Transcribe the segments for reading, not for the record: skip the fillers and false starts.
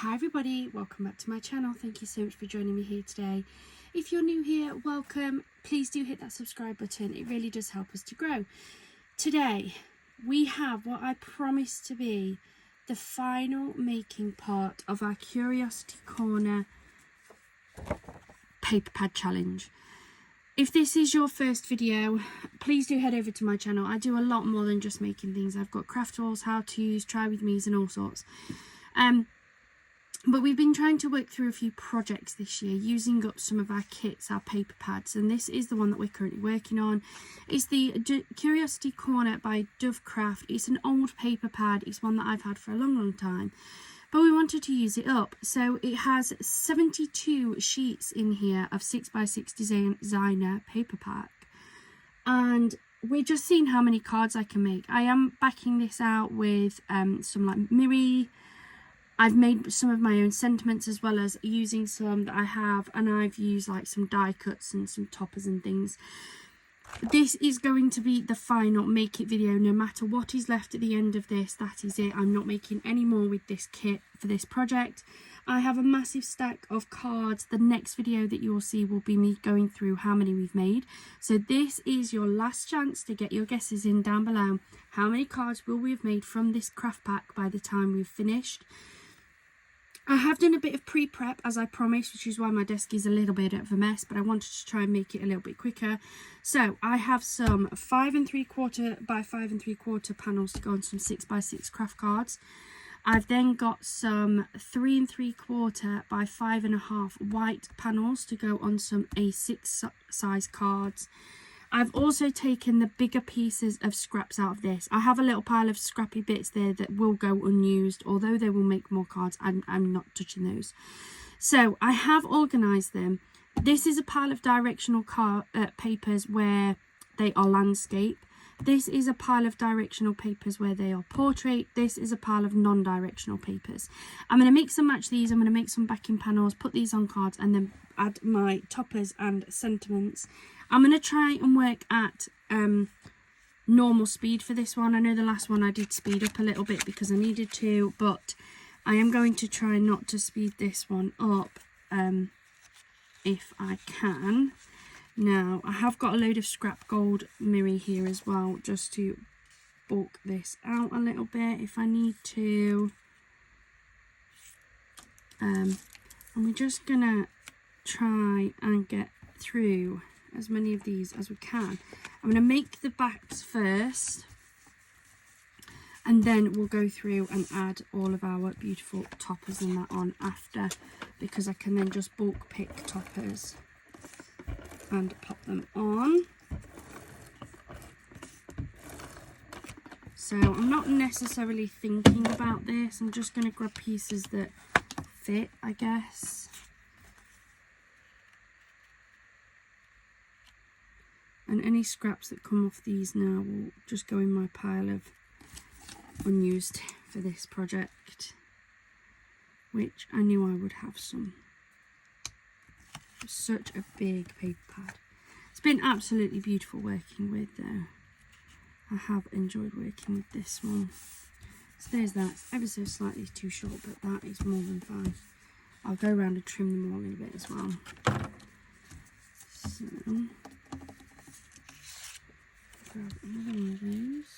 Hi everybody, welcome back to my channel. Thank you so much for joining me here today. If you're new here, welcome. Please do hit that subscribe button. It really does help us to grow. Today we have what I promise to be the final making part of our Curiosity Corner paper pad challenge. If this is your first video, please do head over to my channel. I do a lot more than just making things. I've got craft hauls, how-tos, try with me's and all sorts. But we've been trying to work through a few projects this year using up some of our kits, our paper pads, and this is the one that we're currently working on. It's the Curiosity Corner by Dovecraft. It's an old paper pad. It's one that I've had for a long time, but we wanted to use it up. So it has 72 sheets in here of 6x6 designer paper pack, and we're just seeing how many cards I can make. I am backing this out with some like Miri. I've made some of my own sentiments as well as using some that I have, and I've used like some die cuts and some toppers and things. This is going to be the final make it video. No matter what is left at the end of this, that is it. I'm not making any more with this kit for this project. I have a massive stack of cards. The next video that you'll see will be me going through how many we've made. So this is your last chance to get your guesses in down below. How many cards will we have made from this craft pack by the time we've finished? I have done a bit of pre-prep as I promised, which is why my desk is a little bit of a mess, but I wanted to try and make it a little bit quicker. So I have some 5 3/4 by 5 3/4 panels to go on some 6x6 craft cards. I've then got some 3 3/4 by 5.5 white panels to go on some A6 size cards. I've also taken the bigger pieces of scraps out of this. I have a little pile of scrappy bits there that will go unused, although they will make more cards. I'm not touching those. So I have organised them. This is a pile of directional papers where they are landscape. This is a pile of directional papers where they are portrait. This is a pile of non-directional papers. I'm going to mix and match these. I'm going to make some backing panels, put these on cards, and then add my toppers and sentiments. I'm going to try and work at normal speed for this one. I know the last one I did speed up a little bit because I needed to, but I am going to try not to speed this one up if I can. Now, I have got a load of scrap gold Miri here as well, just to bulk this out a little bit if I need to. And we're just going to try and get through as many of these as we can. I'm going to make the backs first, and then we'll go through and add all of our beautiful toppers and that on after, because I can then just bulk pick toppers and pop them on. So I'm not necessarily thinking about this. I'm just going to grab pieces that fit, I guess. And any scraps that come off these now will just go in my pile of unused for this project, which I knew I would have some. It's such a big paper pad. It's been absolutely beautiful working with though. I have enjoyed working with this one. So there's that. It's ever so slightly too short, but that is more than fine. I'll go around and trim them all in a bit as well. So grab another one of those.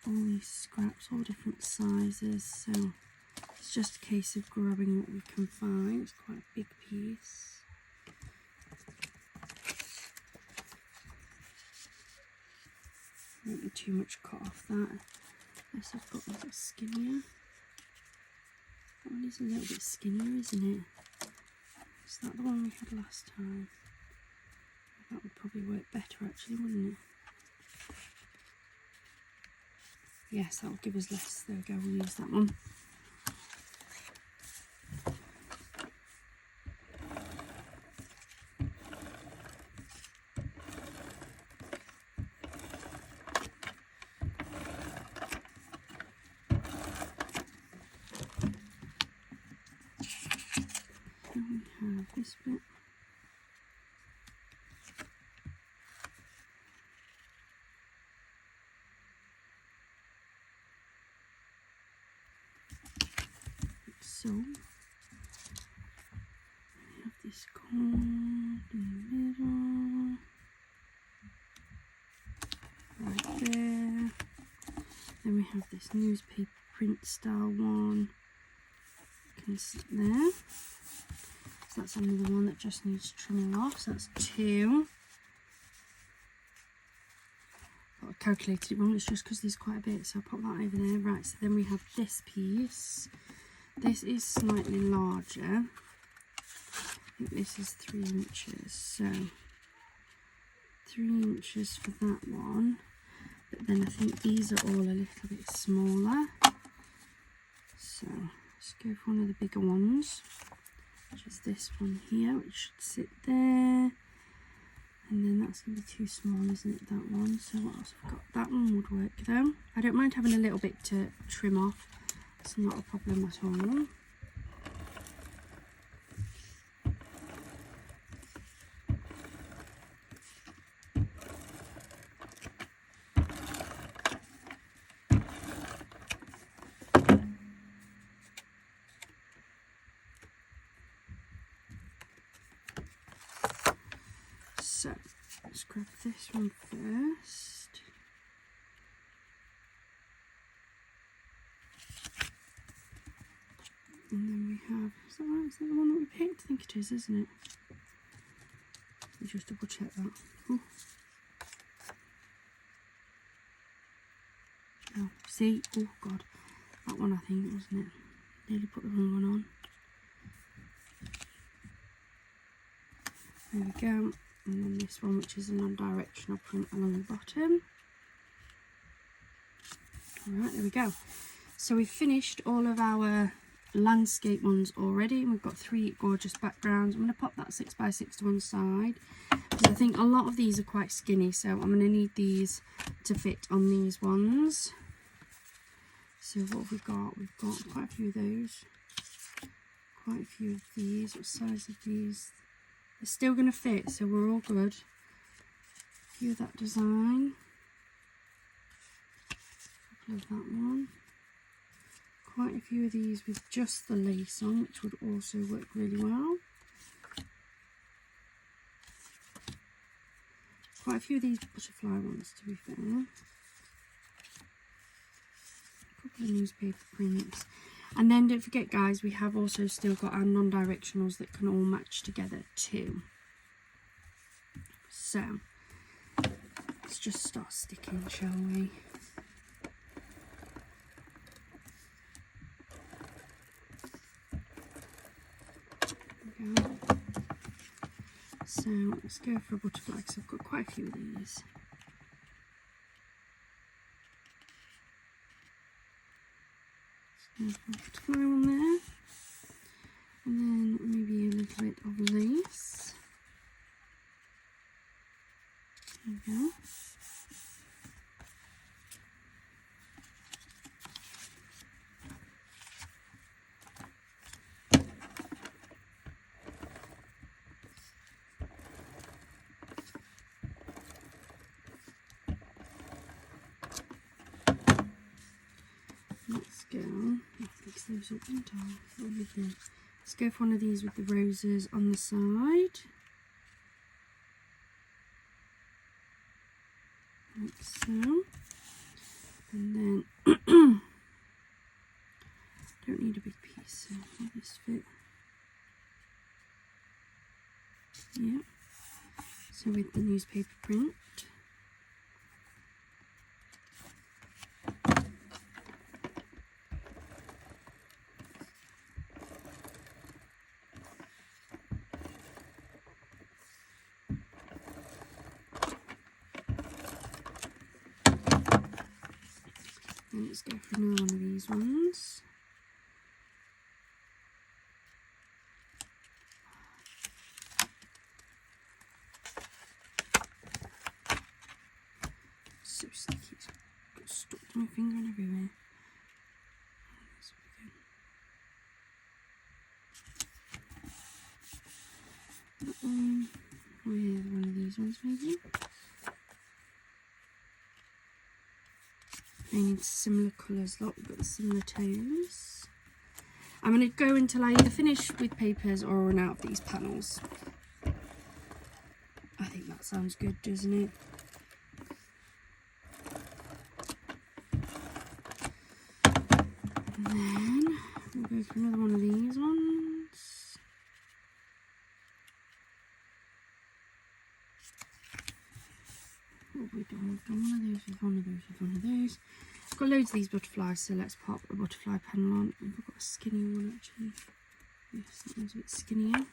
All these scraps, all different sizes, so it's just a case of grabbing what we can find. It's quite a big piece. Won't be too much cut off that. Unless I've got a little skinnier. That one is a little bit skinnier, isn't it? Is that the one we had last time? That would probably work better actually, wouldn't it? Yes, that will give us less. There we go, we'll use that one. And we have this bit. So we have this cord in the middle, right there. Then we have this newspaper print style one, can sit there. So that's another one that just needs trimming off, so that's 2. I calculated it wrong, it's just because there's quite a bit, so I'll pop that over there. Right, so then we have this piece. This is slightly larger. I think this is 3 inches, so 3 inches for that one. But then I think these are all a little bit smaller. So let's go for one of the bigger ones, which is this one here, which should sit there. And then that's going to be too small, isn't it, that one? So what else have I got? That one would work though. I don't mind having a little bit to trim off. It's not a problem at all. So let's grab this one first. And then we have, is that right? Is that the one that we picked? I think it is, isn't it? Let me just double check that. Oh, oh see? Oh God. That one I think, wasn't it? Nearly put the wrong one on. There we go. And then this one, which is a non-directional print along the bottom. Alright, there we go. So we've finished all of our landscape ones already. We've got 3 gorgeous backgrounds. I'm going to pop that 6x6 to one side, because I think a lot of these are quite skinny, so I'm going to need these to fit on these ones. So what have we got? We've got quite a few of those. Quite a few of these. What size of these? They're still going to fit, so we're all good. A few of that design. A couple of that one. Quite a few of these with just the lace on, which would also work really well. Quite a few of these butterfly ones, to be fair. A couple of newspaper prints. And then don't forget, guys, we have also still got our non-directionals that can all match together too. So let's just start sticking, shall we? There we go. So let's go for a butterfly, because I've got quite a few of these. Butterfly on there, and then maybe a little bit of lace. There we go. Let's go. I'll fix those up in time. Let's go for one of these with the roses on the side. Like so. And then don't need a big piece, so will this fit? Yeah. So with the newspaper print. And let's go for another one of these ones. So sticky, it's got stuck to my finger and everywhere. That one. Oh yeah, one of these ones maybe. I need similar colours, lot, but similar tones. I'm going to go until I either finish with papers or run out of these panels. I think that sounds good, doesn't it? And then we'll go for another one of these ones. What have we done? We've done one of those, with one of those, with one of those. I've got loads of these butterflies, so let's pop a butterfly panel on. I've got a skinny one actually. Yes, that one's a bit skinnier.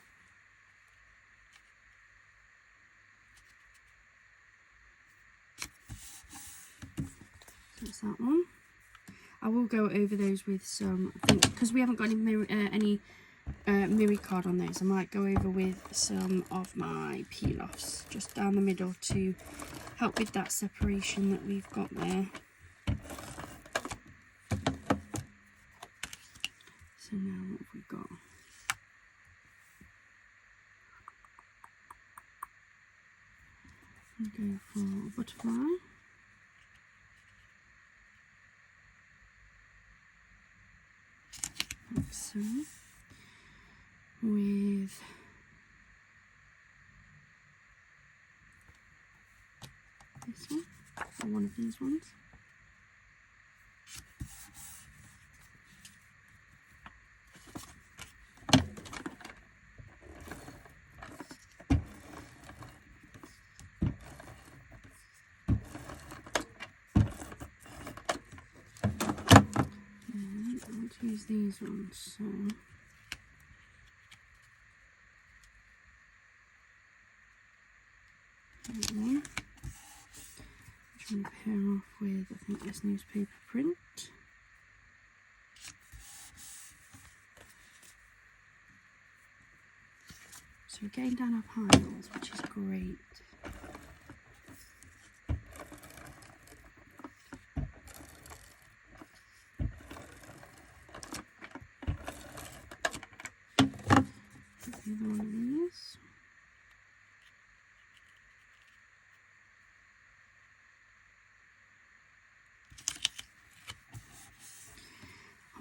That's that one. I will go over those with some, I think, because we haven't got any Miri card on those, I might go over with some of my peel-offs just down the middle to help with that separation that we've got there. So now what have we got? I'll go for a butterfly. Like so. With this one, or one of these ones. Let's use these ones. So one, I'm trying to pair off with, I think, this newspaper print. So we're getting down our piles, which is great. Another one of these.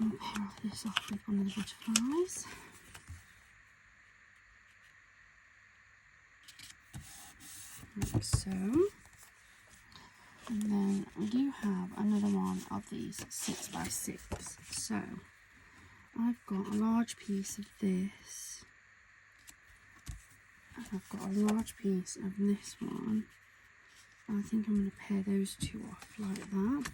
I'm going to pair this off with one of the butterflies. Like so. And then I do have another one of these 6x6. So I've got a large piece of this. And I've got a large piece of this one. I think I'm going to pair those two off like that.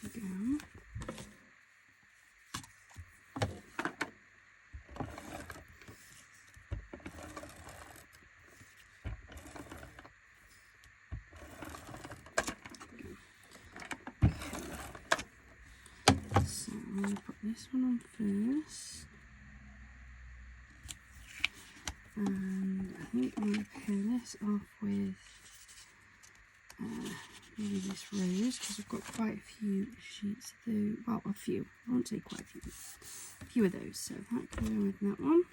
There we go. So I'm going to put this one on first, and I think I'm going to pair this off with maybe this rose, because I've got quite a few sheets of those. Well, a few. I won't say quite a few of those. So that can go with that one.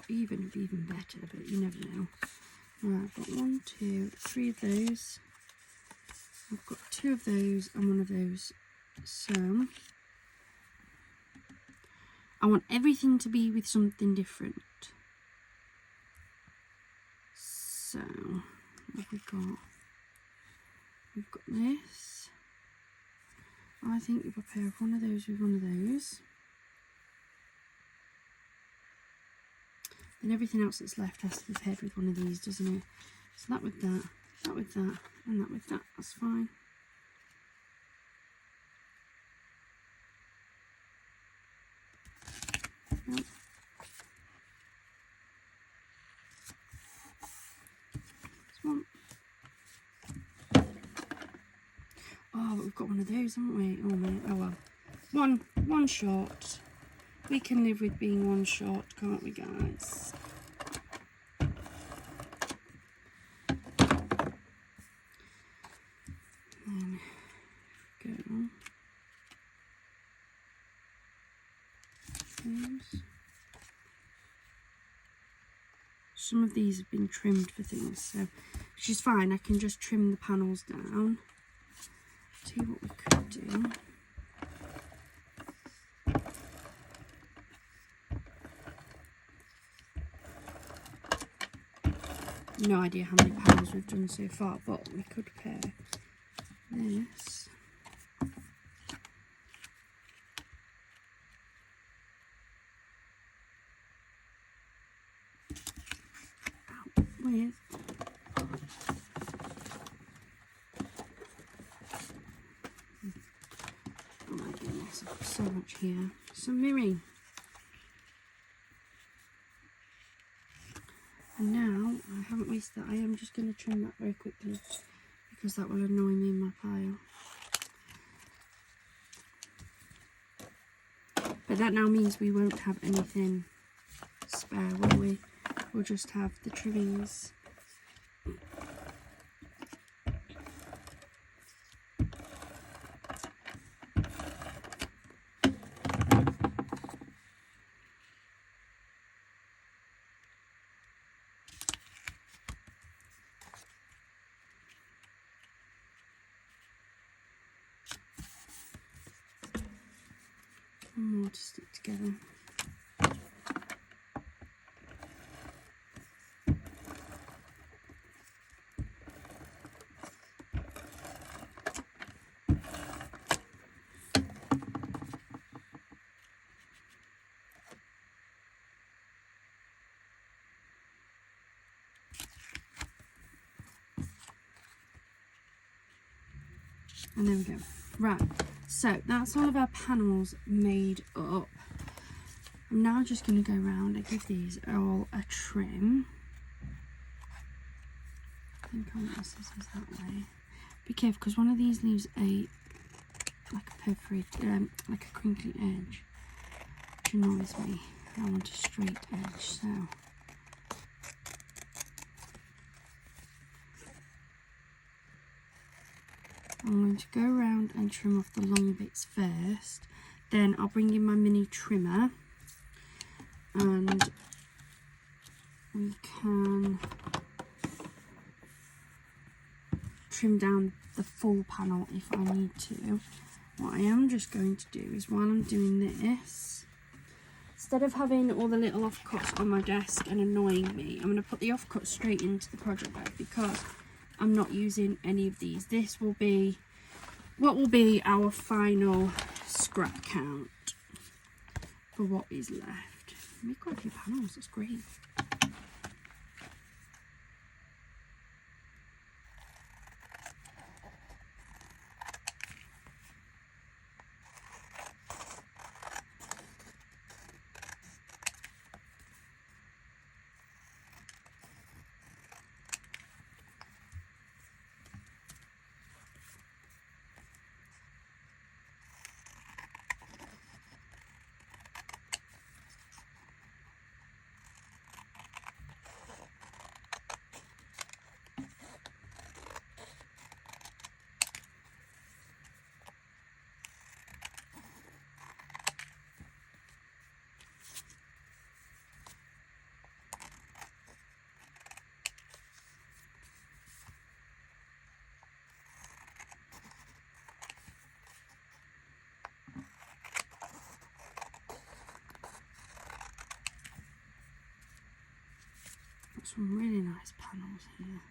Even would be even better, but you never know. Right, I've got 1, 2, 3 of those. I've got 2 of those and 1 of those. So I want everything to be with something different. So what have we got? We've got this. I think if I pair of one of those with one of those, and everything else that's left has to be paired with one of these, doesn't it? So that with that, that with that, and that with that, that's fine. Oh, but we've got one of those, haven't we? Oh, mate. Oh, well. One short. We can live with being one short, can't we, guys? And go. Those. Some of these have been trimmed for things, so which is fine. I can just trim the panels down. See what we could do. No idea how many panels we've done so far, but we could pair this. With oh my goodness, I've got so much here. Some mirroring. And now I haven't wasted that. I am just going to trim that very quickly because that will annoy me in my pile. But that now means we won't have anything spare, will we? We'll just have the trimmings. One more to stick together. And there we go. Right, so that's all of our panels made up. I'm now just going to go around and give these all a trim. I think I want the scissors that way. Be careful because one of these leaves like a perforated, like a crinkly edge, which annoys me. I want a straight edge, so. I'm going to go around and trim off the long bits first. Then I'll bring in my mini trimmer and we can trim down the full panel if I need to. What I am just going to do is while I'm doing this, instead of having all the little offcuts on my desk and annoying me, I'm going to put the offcuts straight into the project bag because I'm not using any of these. This will be what will be our final scrap count for what is left. We've got a few panels, that's great. Got some really nice panels here.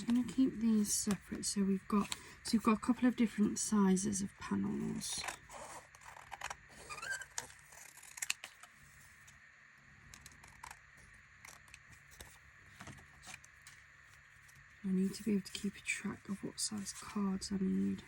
going to keep these separate. So we've got a couple of different sizes of panels. I need to be able to keep a track of what size cards I need.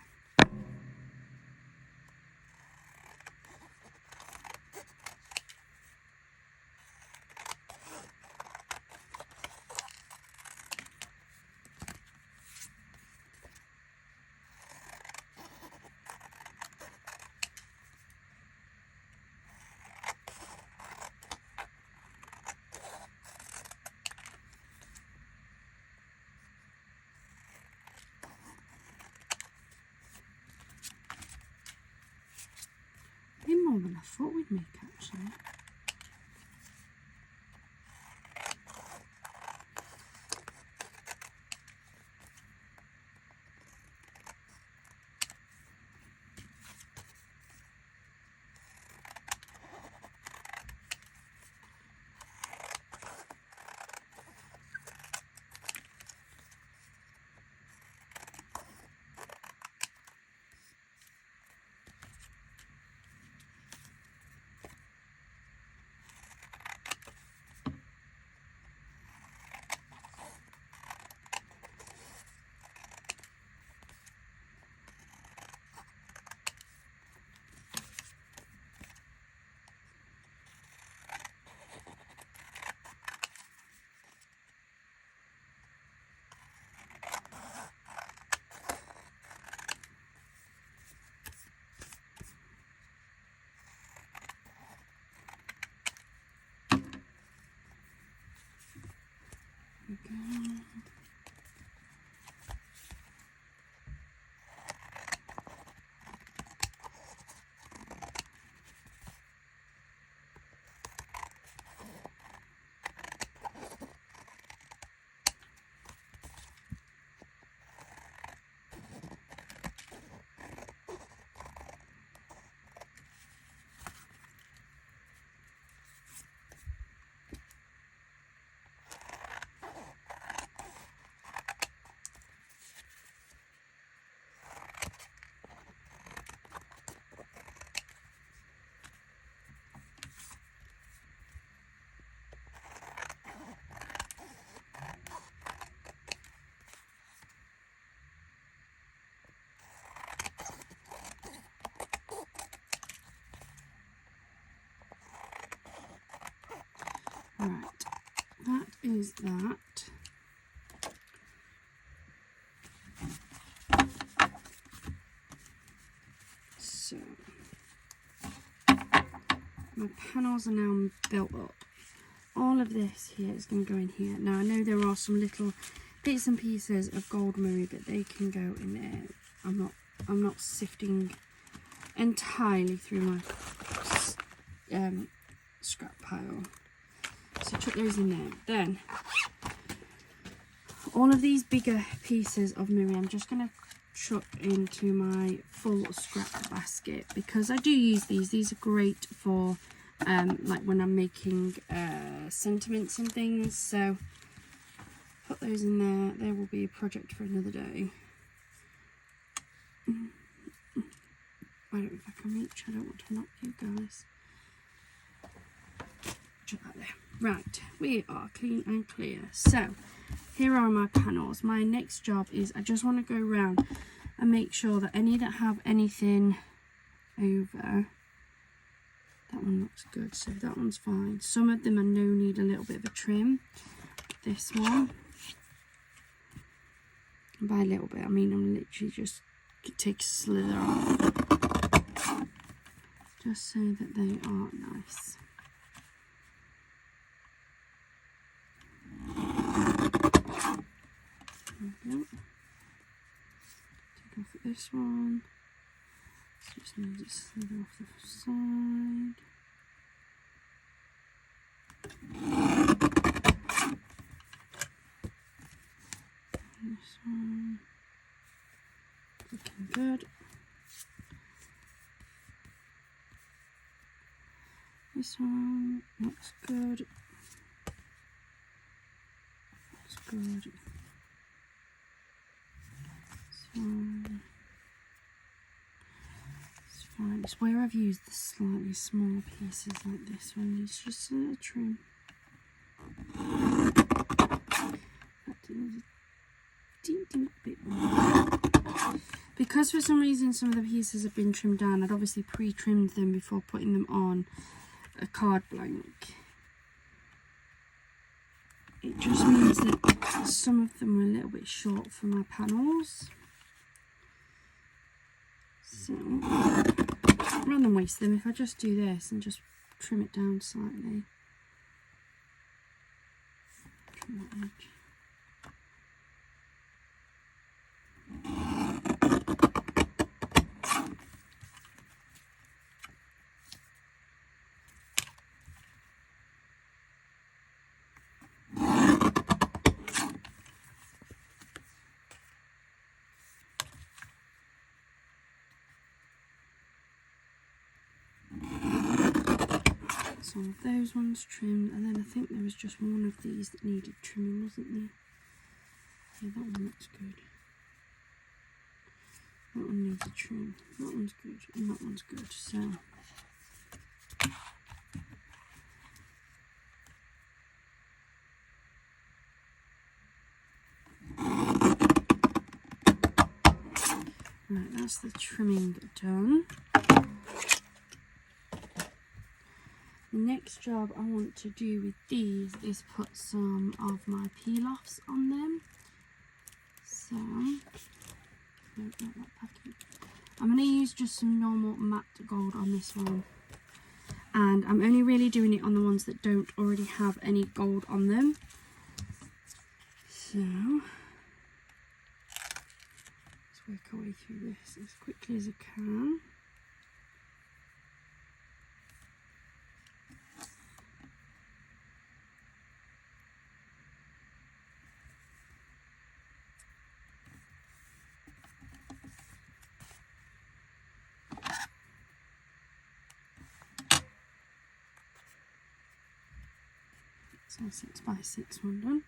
More than I thought we'd make, actually. Okay. Right, that is that. So, my panels are now built up. All of this here is going to go in here. Now, I know there are some little bits and pieces of gold Murray, but they can go in there. I'm not sifting entirely through my scrap pile. So chuck those in there. Then all of these bigger pieces of Murray I'm just going to chuck into my full scrap basket, because I do use these. These are great for like when I'm making sentiments and things. So put those in there. There will be a project for another day. I don't know if I can reach. I don't want to knock you guys. Chuck that there. Right, we are clean and clear. So here are my panels. My next job is I just want to go around and make sure that any that have anything over, that one looks good, so that one's fine. Some of them I know need a little bit of a trim. This one, and by a little bit I mean I'm literally just take a slither off, just so that they are nice. There we go. Take off this one. Just need to slither off the side. This one looking good. This one looks good. Looks good. It's fine. It's where I've used the slightly smaller pieces like this one. It's just a little trim. Bit more. Because for some reason some of the pieces have been trimmed down, I'd obviously pre-trimmed them before putting them on a card blank. It just means that some of them are a little bit short for my panels. So, rather than waste them, if I just do this and just trim it down slightly. Trim that edge. Some of those ones trimmed, and then I think there was just one of these that needed trimming, wasn't there? Yeah, that one looks good. That one needs a trim. That one's good, and that one's good. So right, that's the trimming done. The next job I want to do with these is put some of my peel-offs on them. So, no, not that packet. I'm going to use just some normal matte gold on this one. And I'm only really doing it on the ones that don't already have any gold on them. So, let's work our way through this as quickly as I can. So 6x6 one done.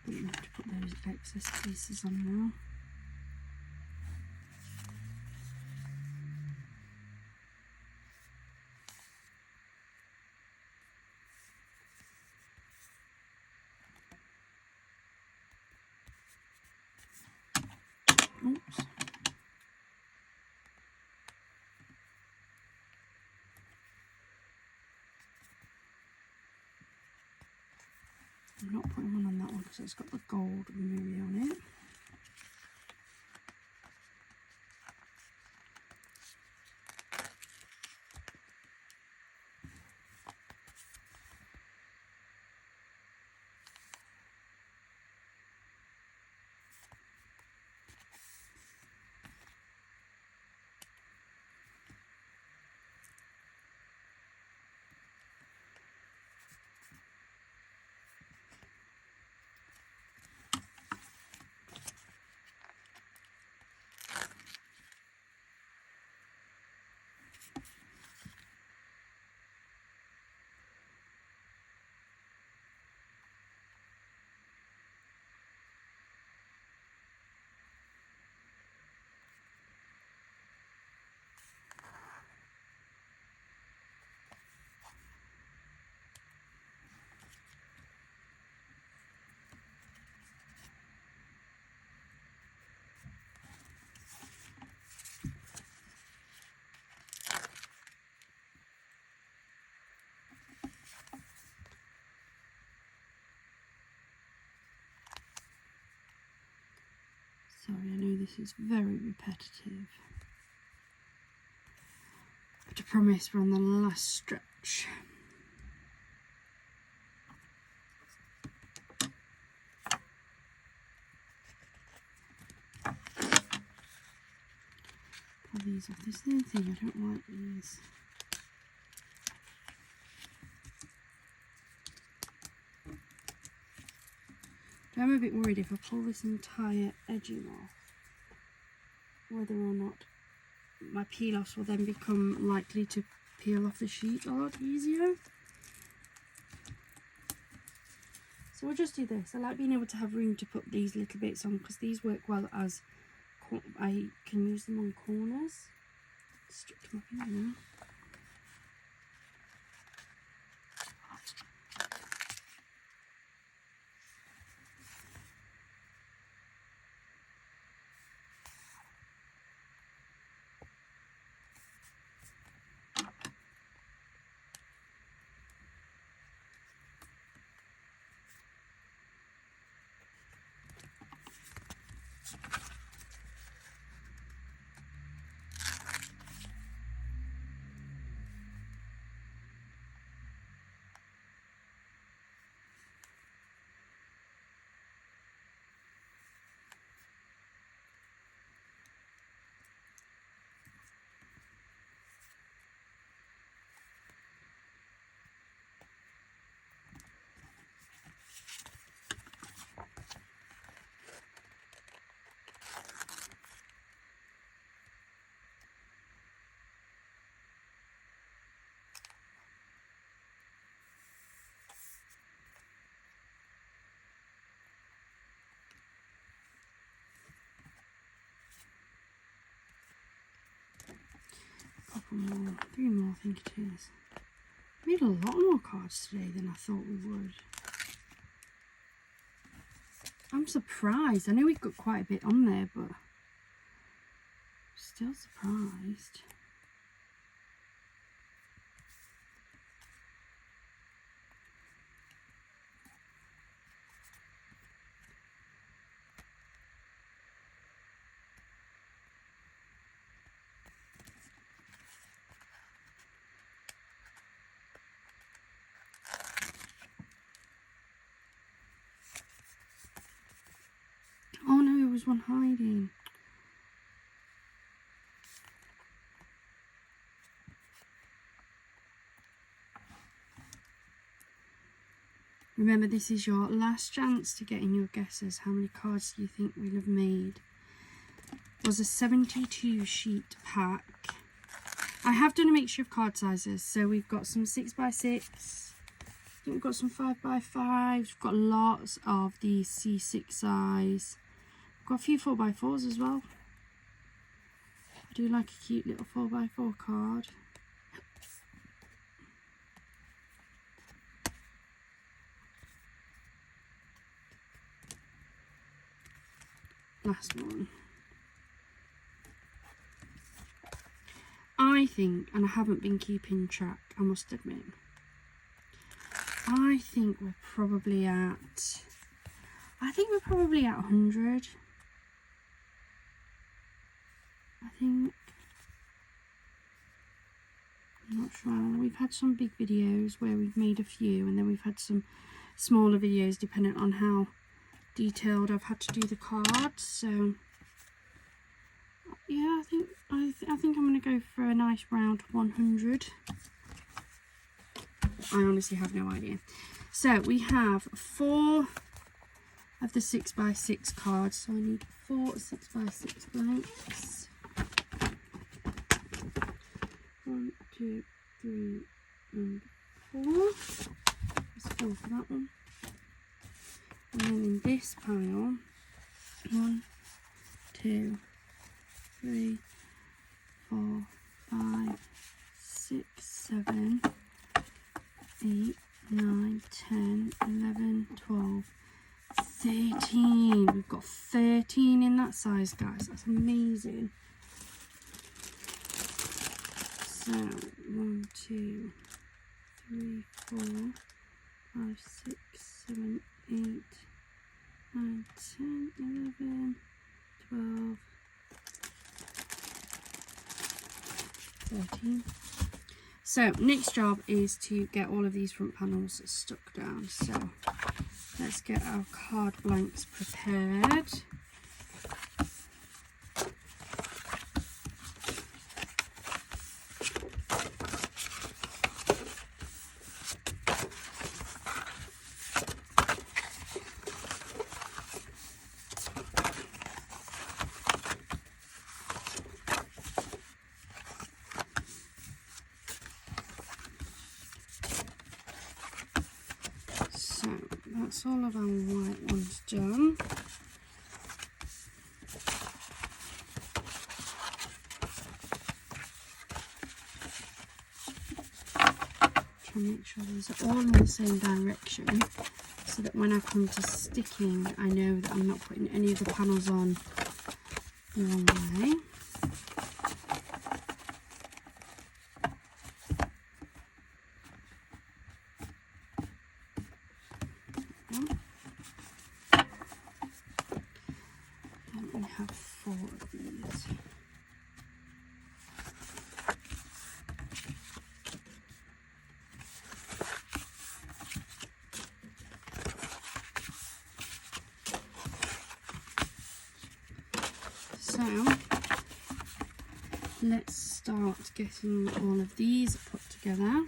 I'm going to have to put those excess pieces on now. Oops. I'm not putting one on that one because it's got the gold mirror on it. Sorry, I know this is very repetitive, but I promise we're on the last stretch. much. Pull these off. This is the thing, I don't like these. I'm a bit worried if I pull this entire edging off, whether or not my peel-offs will then become likely to peel off the sheet a lot easier. So we'll just do this. I like being able to have room to put these little bits on because these work well as, I can use them on corners. Stick them up in there. Couple more, 3 more I think it is. We made a lot more cards today than I thought we would. I'm surprised. I know we've got quite a bit on there, but still surprised. Oh no, there was one hiding. Remember, this is your last chance to get in your guesses. How many cards do you think we'll have made? It was a 72 sheet pack. I have done a mixture of card sizes. So we've got some 6x6. I think we've got some 5x5. We've got lots of the C6 size. Got a few 4x4s as well. I do like a cute little 4x4 card. Last one. I think, and I haven't been keeping track, I must admit, I think we're probably at 100. I think, I'm not sure. We've had some big videos where we've made a few, and then we've had some smaller videos depending on how detailed I've had to do the cards. So yeah, I think I'm going to go for a nice round 100. I honestly have no idea. So we have 4 of the 6x6 cards, so I need 4 6x6 blanks. 1, 2, 3 and 4. There's 4 for that one. And then in this pile, 1, 2, 3, 4, 5, 6, 7, 8, 9, 10, 11, 12, 13. We've got 13 in that size, guys. That's amazing. So 1, 2, 3, 4, 5, 6, 7, 8, 9, 10, 11, 12, 13. So next job is to get all of these front panels stuck down. So let's get our card blanks prepared. So that's all of our white ones done. Try and make sure these are all in the same direction, so that when I come to sticking, I know that I'm not putting any of the panels on the wrong way. And we have 4 of these. So let's start getting all of these put together.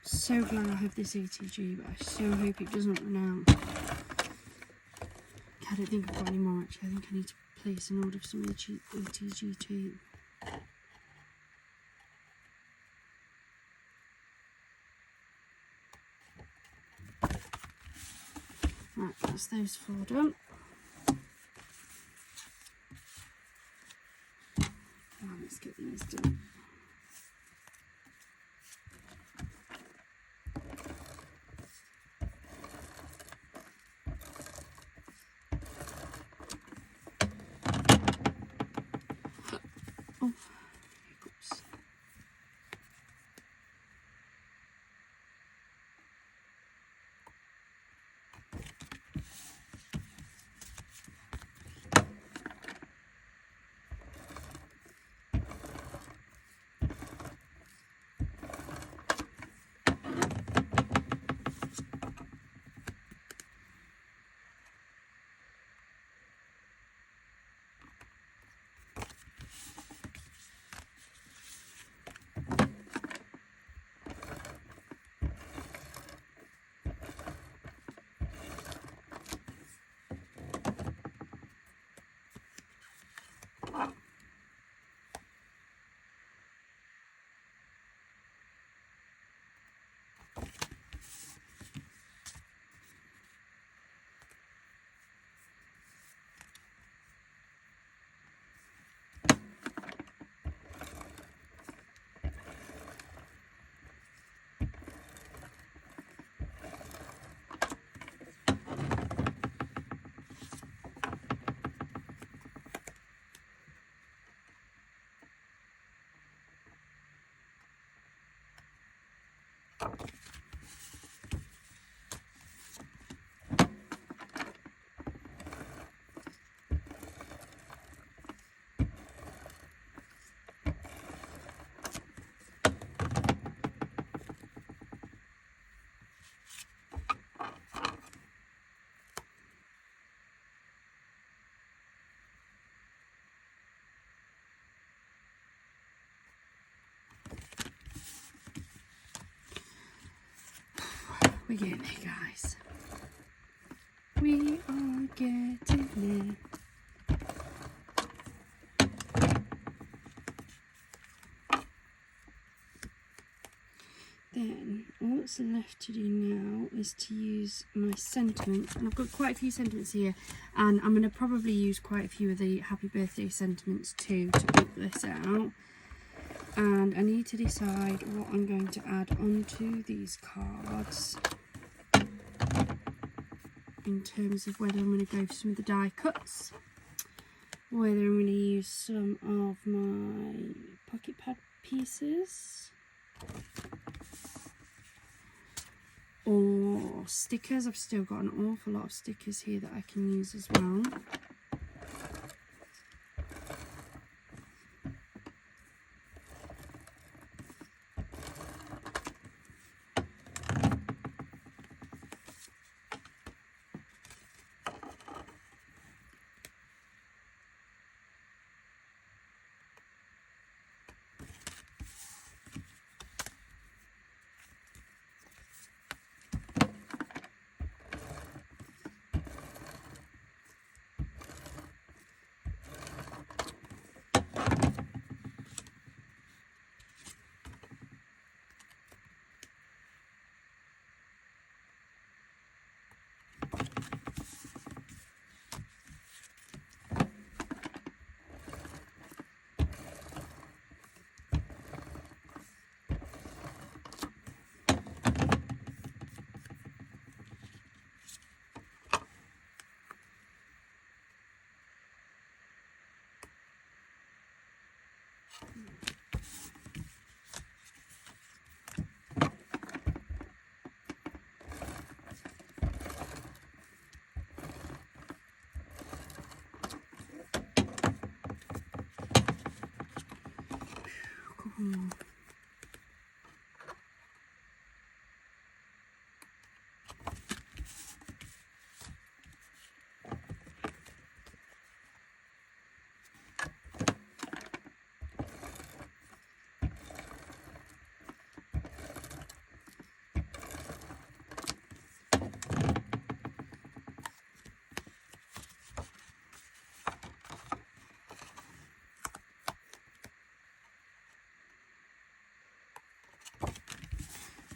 So glad I have this ATG, but I so hope it doesn't run out. I don't think I've got any more actually. I think I need to place an order for some ATG tape. Right, that's those 4 done. Now let's get these done. Oh, hiccups. We're getting there, guys. We are getting there. Then all that's left to do now is to use my sentiments, and I've got quite a few sentiments here, and I'm going to probably use quite a few of the happy birthday sentiments too to put this out. And I need to decide what I'm going to add onto these cards in terms of whether I'm going to go for some of the die cuts, whether I'm going to use some of my pocket pad pieces, or stickers. I've still got an awful lot of stickers here that I can use as well.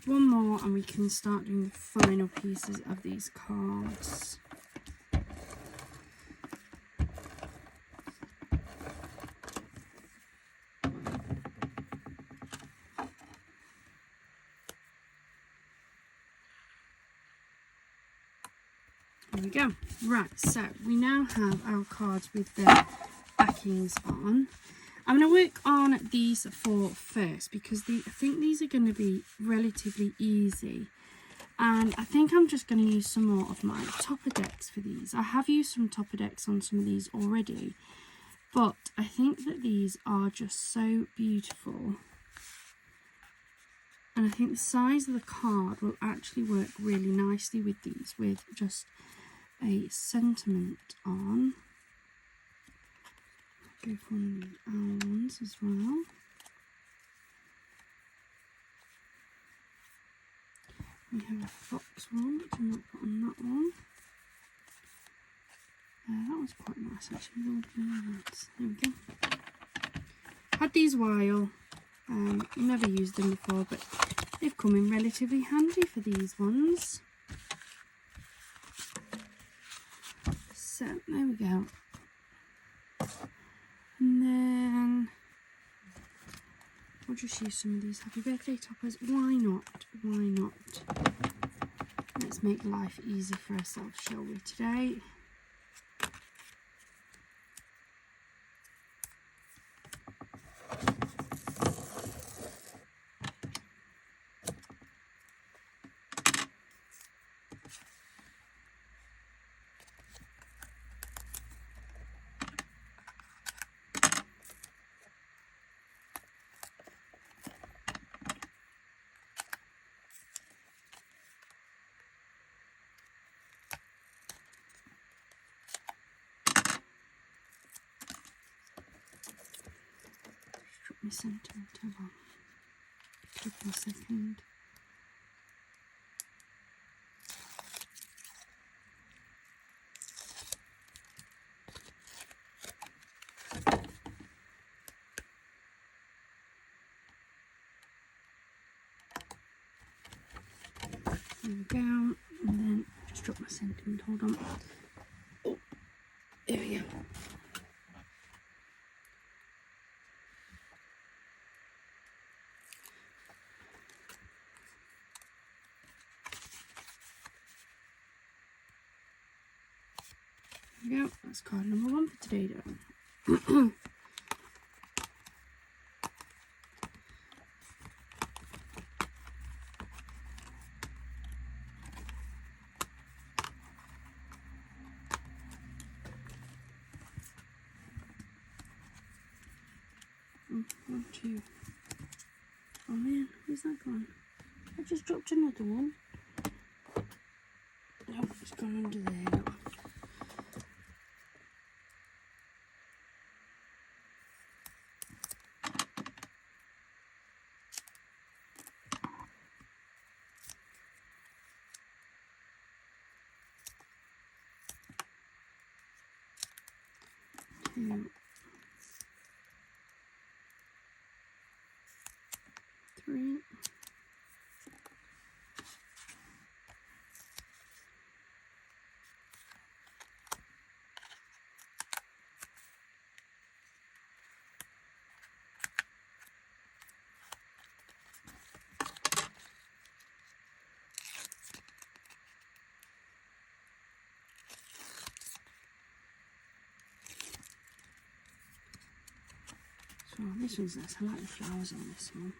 One more and we can start doing the final pieces of these cards. There we go. Right, so we now have our cards with their backings on. I'm going to work on these four first because I think these are going to be relatively easy. And I think I'm just going to use some more of my topper decks for these. I have used some topper decks on some of these already, but I think that these are just so beautiful. And I think the size of the card will actually work really nicely with these, with just a sentiment on. Go for one of the owl ones as well. We have a fox one, which I'm not put on that one. That was quite nice actually, with all the birds. There we go. Had these a while, never used them before, but they've come in relatively handy for these ones. So there we go. And then we'll just use some of these happy birthday toppers. Why not? Why not? Let's make life easy for ourselves, shall we, today? My sentiment on. Give me a second. There we go. And then just drop my sentiment. Hold on. Oh, there we go. There we go. That's card number 1 for today, done. One, two. Oh man, where's that gone? I just dropped another one. Oh, it's gone under there. 2, 3. So this one's nice. I like the flowers on this one.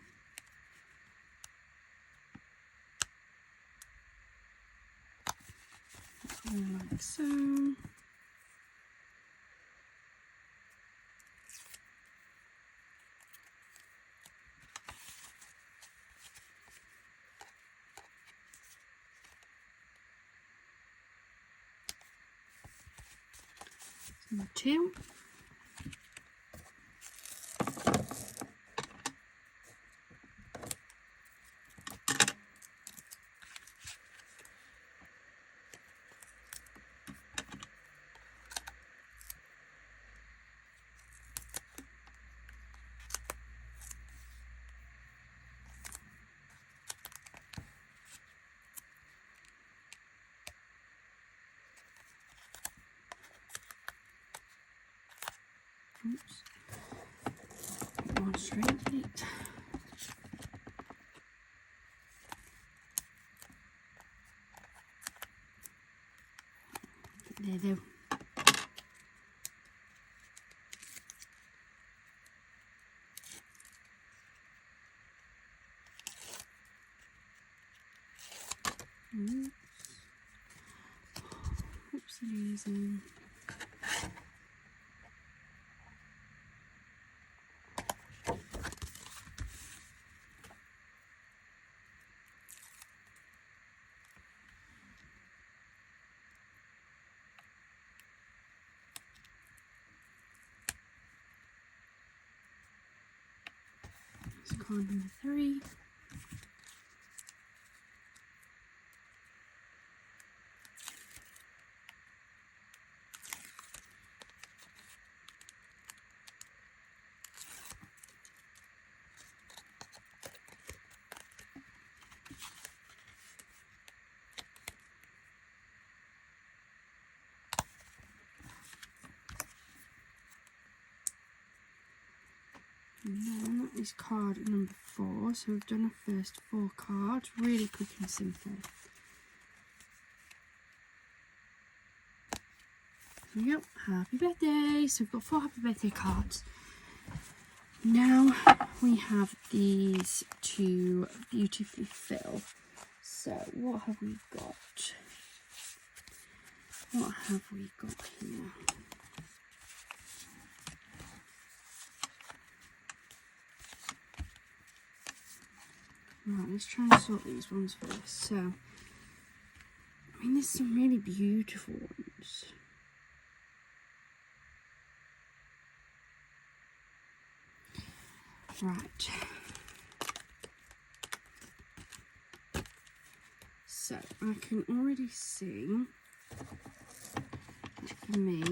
Like so. Number 2. Oops. One straight it. There. Oopsies. That's card number 3. And then that is card number 4. So we've done our first 4 cards, really quick and simple. Yep, happy birthday. So we've got 4 happy birthday cards. Now we have these to beautifully fill. So what have we got? What have we got here? Right, let's try and sort these ones first. So, I mean, there's some really beautiful ones. Right. So, I can already see that for me,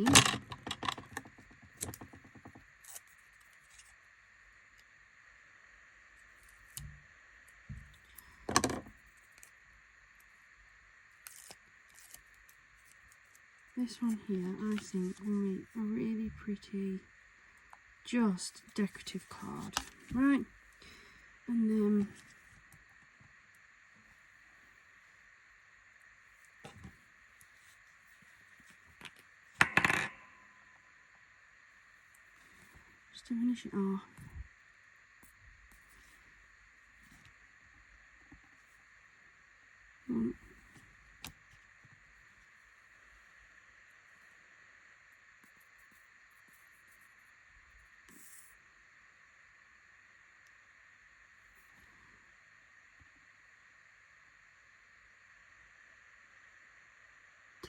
this one here, I think, will make a really pretty, just decorative card, right? And then just to finish it off, one,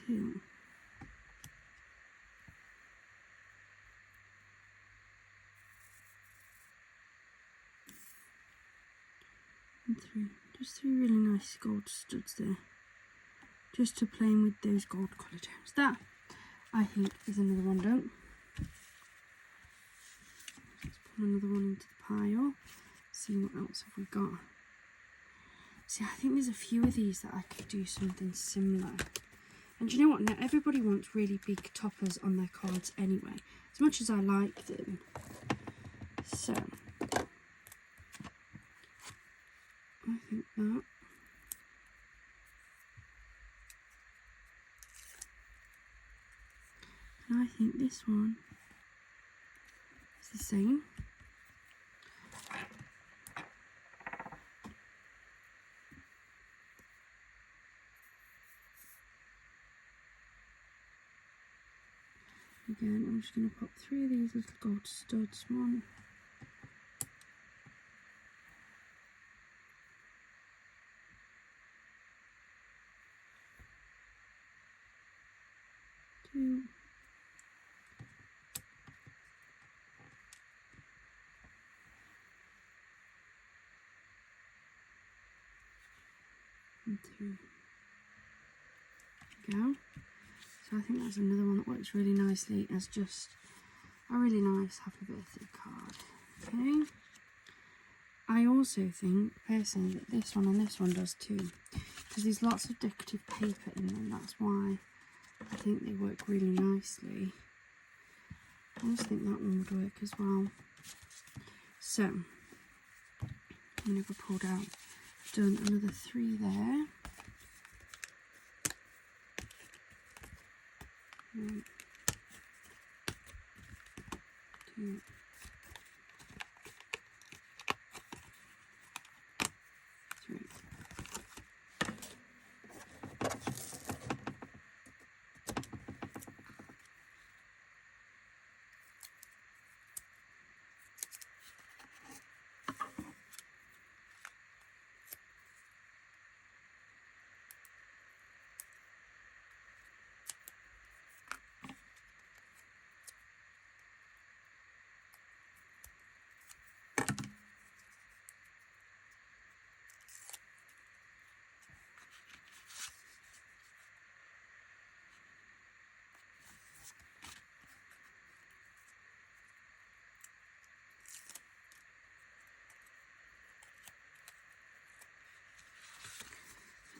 two, and three. Just three really nice gold studs there, just to play with those gold colour tones. That, I think, is another one done. Let's put another one into the pile. See what else have we got. See, I think there's a few of these that I could do something similar. And do you know what? Now everybody wants really big toppers on their cards anyway, as much as I like them. So I think that. And I think this one is the same. Again, I'm just going to pop three of these little gold studs. One, two, and three. There we go. So I think that's another one that works really nicely as just a really nice happy birthday card. Okay. I also think personally that this one and this one does too, because there's lots of decorative paper in them. That's why I think they work really nicely. I just think that one would work as well. So whenever pulled out, I've done another three there. One, two, three.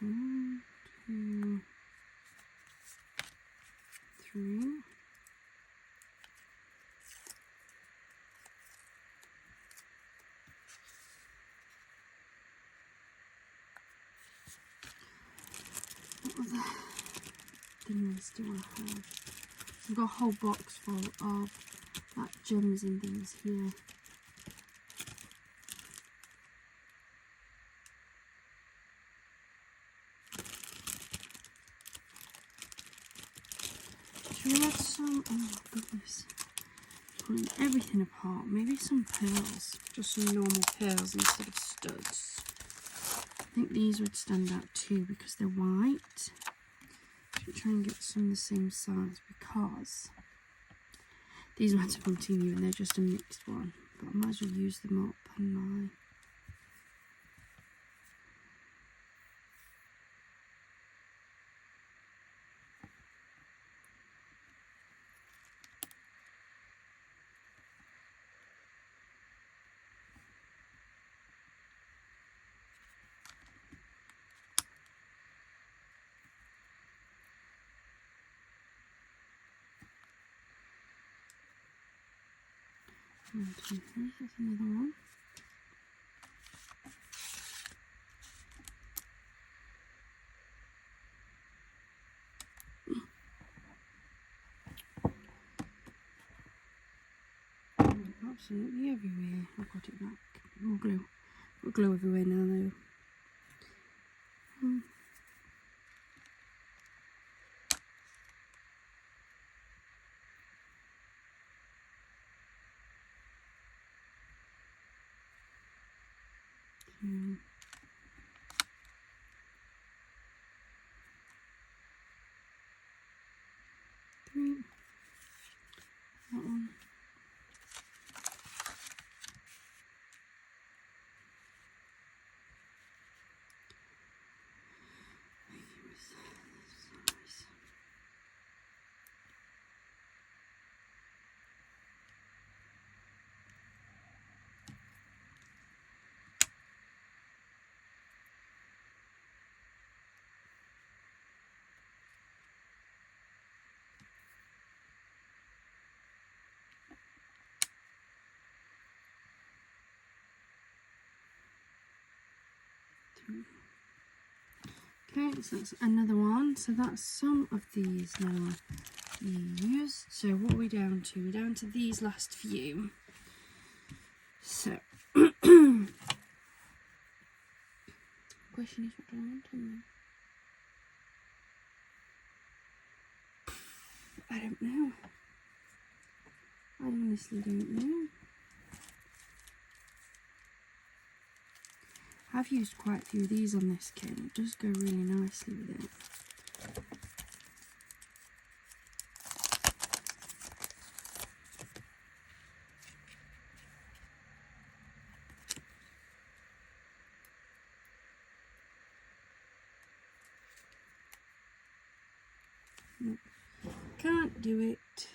One, two, three. What other things do I have? I've got a whole box full of like gems and things here. Should we add some, oh my goodness, pulling everything apart, maybe some pearls, just some normal pearls instead of studs. I think these would stand out too because they're white. Should try and get some the same size because these ones are from Temu and they're just a mixed one, but I might as well use them up on my That's another one. Absolutely everywhere. I've got it back. More glue. Got glue everywhere now though. Three. That one. Okay, so that's another one. So that's some of these now used. So what are we down to? We're down to these last few. So question is, what do I want on them? I don't know. I honestly don't know. I've used quite a few of these on this kit and it does go really nicely with it. Nope. Can't do it.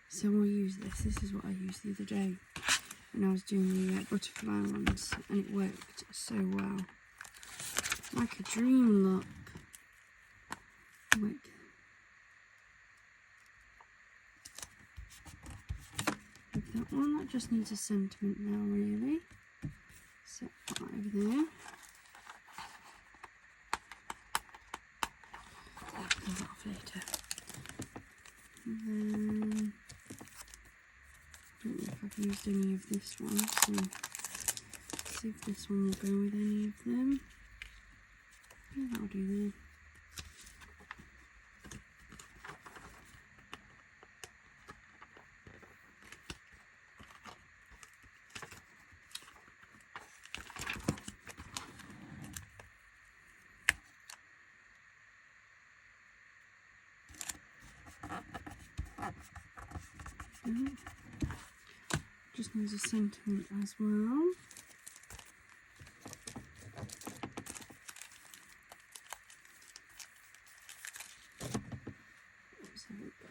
So we'll use this. This is what I used the other day when I was doing the butterfly ones, and it worked so well. Like a dream look. Like that one, that just needs a sentiment now really. Set that over there. I'll pull that off later. And then I don't know if I've used any of this one, so let's see if this one will go with any of them. Yeah, that'll do there. Just needs a sentiment as well. Let's have a go.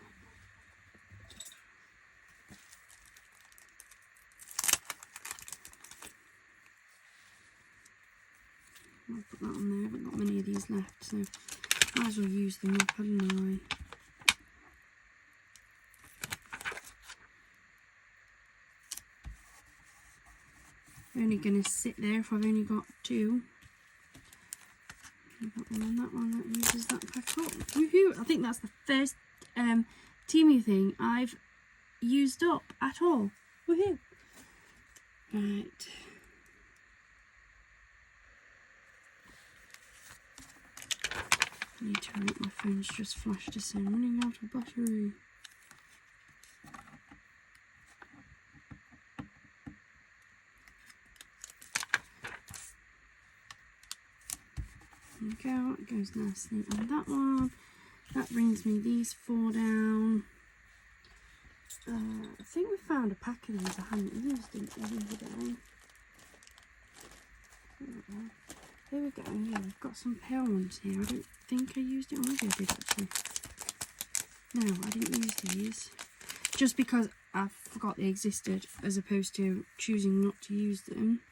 I'll put that on there. I haven't got many of these left, so might as well use them up, hadn't I? Only going to sit there if I've only got two. That one and that one, that uses that pack up. Woohoo! I think that's the first Temu thing I've used up at all. Woohoo! Right. I need to hurry up, my phone's just flashed us in, running out of battery. There we go, it goes nicely on that one. That brings me these four down. I think we found a pack of these I hadn't used the other day. Here we go, yeah, we've got some pale ones here. I don't think I used it, or maybe I did actually. No, I didn't use these. Just because I forgot they existed, as opposed to choosing not to use them.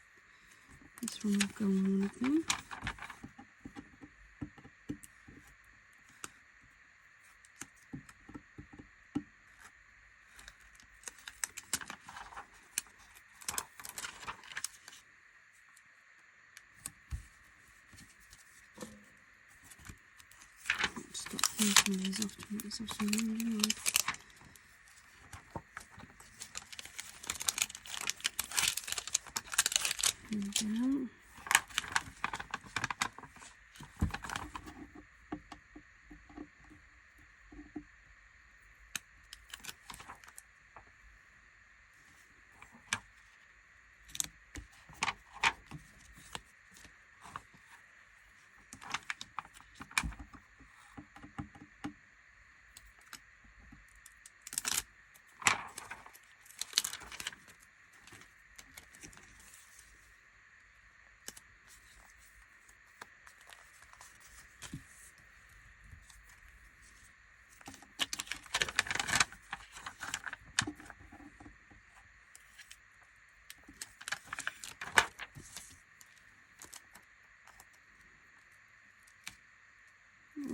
This one will go on one of them. pull these off to make myself some room. There we go.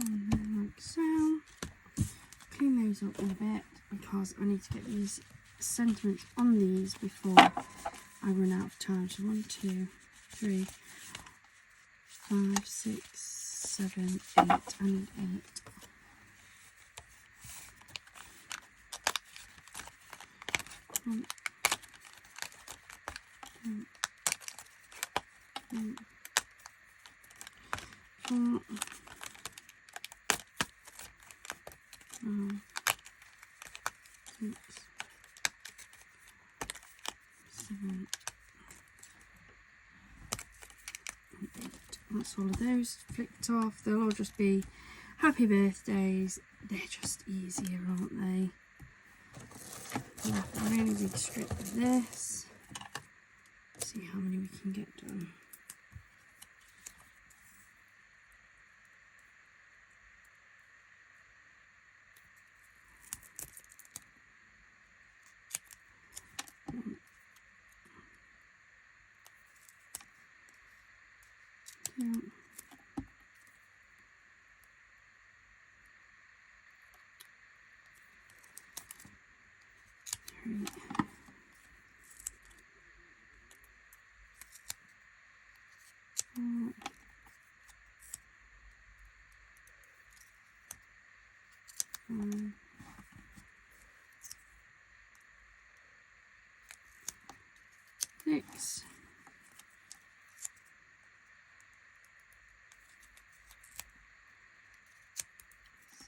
And then like so. Clean those up in a bit because I need to get these sentiments on these before I run out of time. So 1, 2, 3, 5, 6, 7, 8. I need 8. One, two, 3, 4, 5, 6, 7, 8. That's all of those flicked off. They'll all just be happy birthdays. They're just easier, aren't they? Left a really big strip of this. See how many we can get done. Yeah. 3. 4. 5. 6.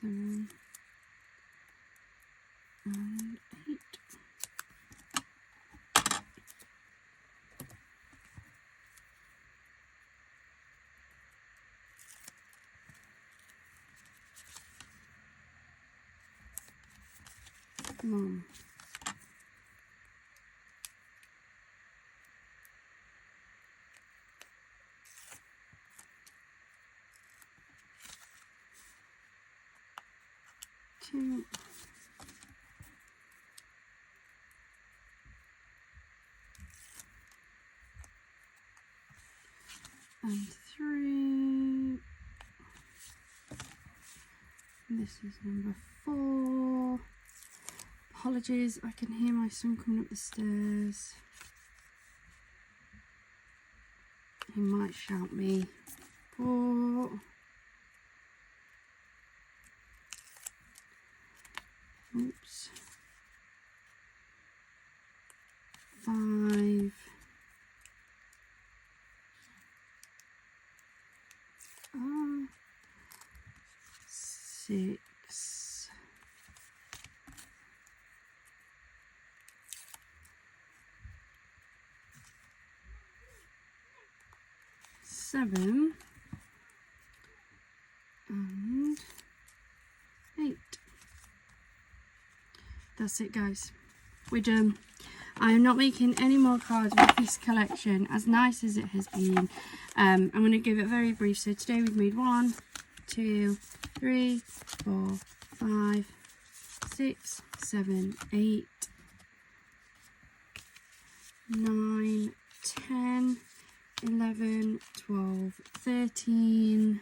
7 and 8. Come on. Two. And 3. This is number 4. Apologies, I can hear my son coming up the stairs. He might shout me. 4. Oops. 5. 6. 7 and 8. That's it, guys. We're done. I am not making any more cards with this collection, as nice as it has been. I'm going to give it very brief. So today we've made 1, 2, 3, 4, 5, 6, 7, 8, 9, 10, 11, 12, 13,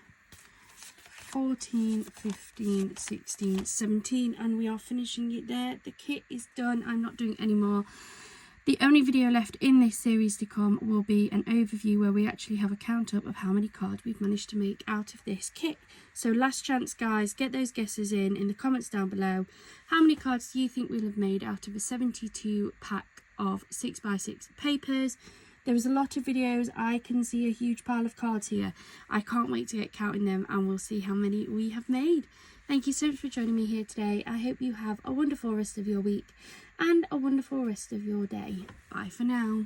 14, 15, 16, 17, and we are finishing it there. The kit is done. I'm not doing any more The only video left in this series to come will be an overview where we actually have a count up of how many cards we've managed to make out of this kit. So last chance guys, get those guesses in the comments down below. How many cards do you think we'll have made out of a 72 pack of 6x6 papers? There was a lot of videos. I can see a huge pile of cards here. I can't wait to get counting them, and we'll see how many we have made. Thank you so much for joining me here today. I hope you have a wonderful rest of your week and a wonderful rest of your day. Bye for now.